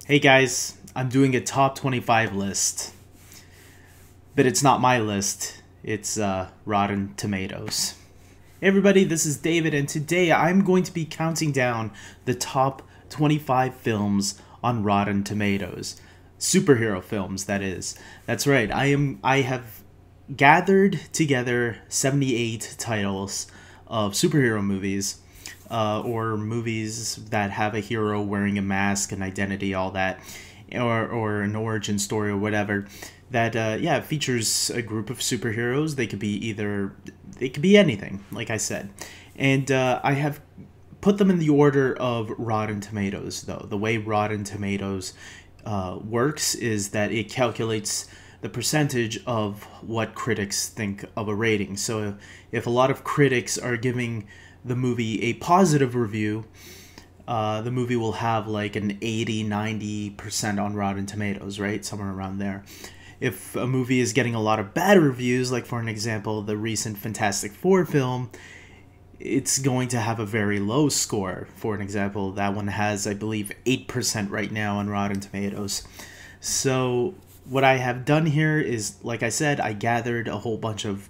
Hey guys, I'm doing a top 25 list, but it's not my list, it's Rotten Tomatoes. Hey everybody, this is David, and today I'm going to be counting down the top 25 films on Rotten Tomatoes. Superhero films, that is. That's right, I have gathered together 78 titles of superhero movies, or movies that have a hero wearing a mask, an identity, all that, or an origin story or whatever. That features a group of superheroes. They could be anything, like I said, and I have put them in the order of Rotten Tomatoes. Though the way Rotten Tomatoes works is that it calculates the percentage of what critics think of a rating. So if a lot of critics are giving the movie a positive review, the movie will have like an 80-90% on Rotten Tomatoes, right? Somewhere around there. If a movie is getting a lot of bad reviews, like for an example, the recent Fantastic Four film, it's going to have a very low score. For an example, that one has, I believe, 8% right now on Rotten Tomatoes. So what I have done here is, like I said, I gathered a whole bunch of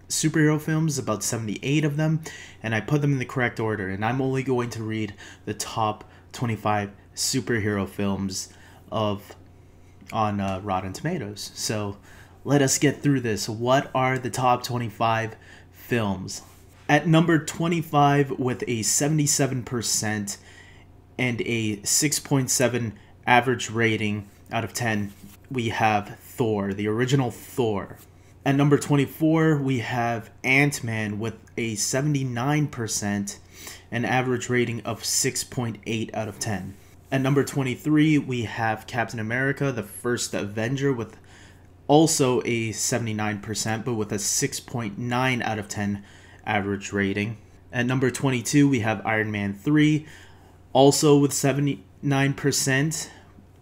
superhero films, about 78 of them, and I put them in the correct order, and I'm only going to read the top 25 superhero films on Rotten Tomatoes. So let us get through this. What are the top 25 films? At number 25 with a 77% and a 6.7 average rating out of 10, we have Thor, the original Thor. At number 24, we have Ant-Man with a 79%, an average rating of 6.8 out of 10. At number 23, we have Captain America, the First Avenger, with also a 79%, but with a 6.9 out of 10 average rating. At number 22, we have Iron Man 3, also with 79%,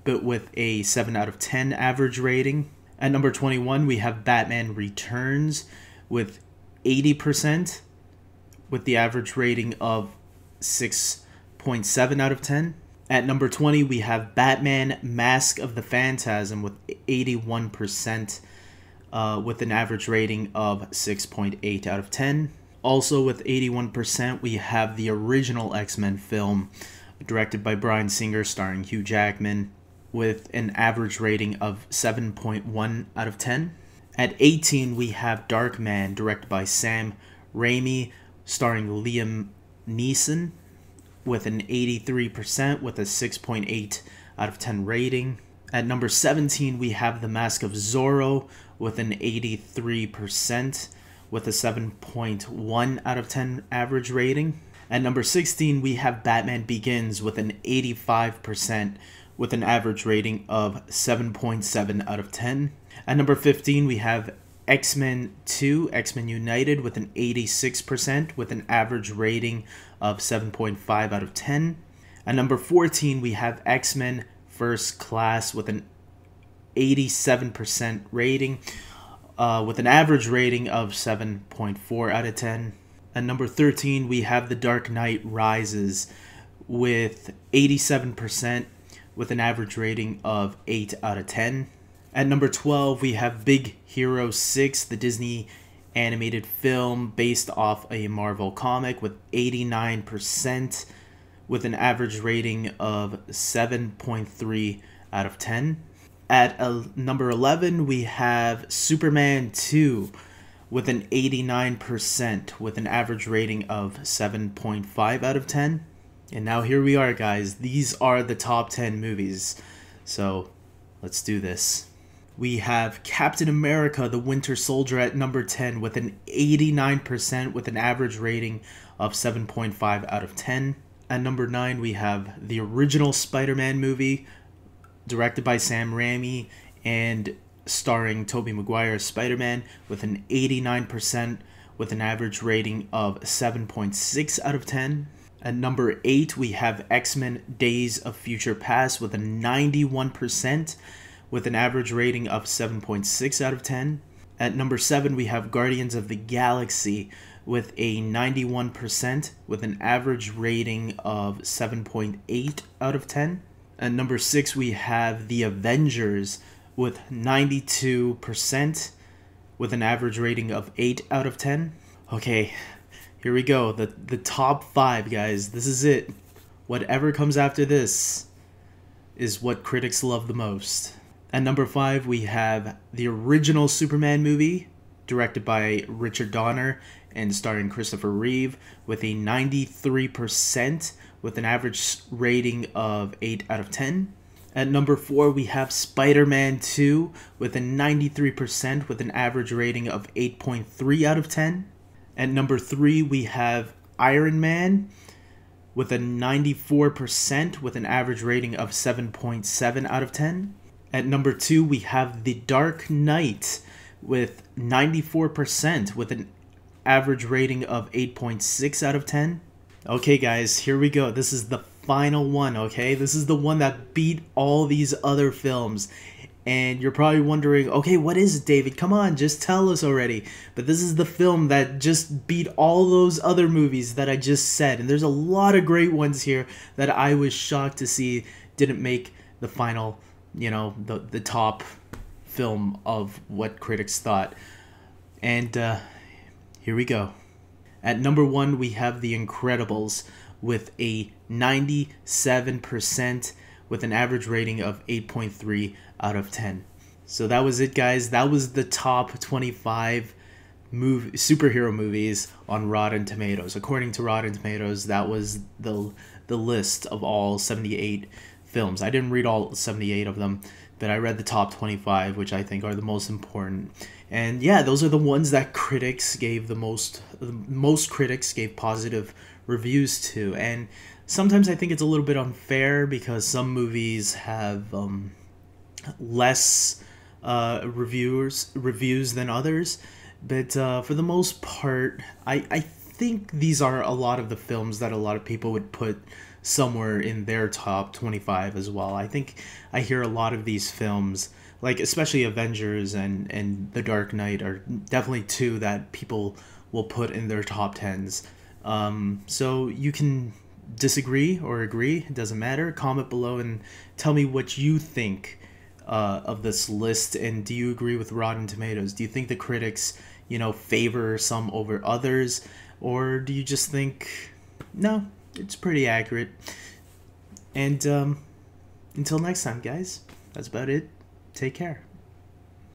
but with a 7 out of 10 average rating. At number 21, we have Batman Returns with 80%, with the average rating of 6.7 out of 10. At number 20, we have Batman Mask of the Phantasm with 81%, with an average rating of 6.8 out of 10. Also with 81%, we have the original X-Men film, directed by Bryan Singer, starring Hugh Jackman, with an average rating of 7.1 out of 10. At 18, we have Darkman, directed by Sam Raimi, starring Liam Neeson, with an 83%, with a 6.8 out of 10 rating. At number 17, we have The Mask of Zorro, with an 83%, with a 7.1 out of 10 average rating. At number 16, we have Batman Begins, with an 85%, with an average rating of 7.7 out of 10. At number 15, we have X-Men 2, X-Men United, with an 86%, with an average rating of 7.5 out of 10. At number 14, we have X-Men First Class, with an 87% rating, with an average rating of 7.4 out of 10. At number 13, we have The Dark Knight Rises, with 87%, with an average rating of 8 out of 10. At number 12, we have Big Hero 6, the Disney animated film based off a Marvel comic, with 89%, with an average rating of 7.3 out of 10. At number 11, we have Superman 2, with an 89%, with an average rating of 7.5 out of 10. And now here we are, guys. These are the top 10 movies. So let's do this. We have Captain America, the Winter Soldier, at number 10 with an 89%, with an average rating of 7.5 out of 10. At number 9, we have the original Spider-Man movie, directed by Sam Raimi and starring Tobey Maguire as Spider-Man, with an 89%, with an average rating of 7.6 out of 10. At number 8, we have X-Men Days of Future Past, with a 91%, with an average rating of 7.6 out of 10. At number 7, we have Guardians of the Galaxy, with a 91%, with an average rating of 7.8 out of 10. At number 6, we have The Avengers with 92% with an average rating of 8 out of 10. Okay, here we go. The top 5, guys. This is it. Whatever comes after this is what critics love the most. At number 5, we have the original Superman movie, directed by Richard Donner and starring Christopher Reeve, with a 93% with an average rating of 8 out of 10. At number 4, we have Spider-Man 2 with a 93% with an average rating of 8.3 out of 10. At number 3, we have Iron Man with a 94% with an average rating of 7.7 out of 10. At number 2, we have The Dark Knight with 94% with an average rating of 8.6 out of 10. Okay, guys, here we go. This is the final one, okay? This is the one that beat all these other films. And you're probably wondering, okay, what is it, David? Come on, just tell us already. But this is the film that just beat all those other movies that I just said. And there's a lot of great ones here that I was shocked to see didn't make the final, the top film of what critics thought. And here we go. At number 1, we have The Incredibles with a 97% with an average rating of 8.3 out of 10. So that was it, guys. That was the top 25 superhero movies on Rotten Tomatoes. According to Rotten Tomatoes, that was the list of all 78 films. I didn't read all 78 of them, but I read the top 25, which I think are the most important. And yeah, those are the ones that critics gave most critics gave positive reviews to. And sometimes I think it's a little bit unfair because some movies have less reviews than others. But for the most part, I think these are a lot of the films that a lot of people would put somewhere in their top 25 as well. I think I hear a lot of these films, like especially Avengers and The Dark Knight, are definitely two that people will put in their top 10s. So you can disagree or agree, it doesn't matter. Comment below and tell me what you think of this list, and do you agree with Rotten Tomatoes? Do you think the critics, favor some over others, or do you just think, no, it's pretty accurate? And until next time, guys, that's about it. Take care.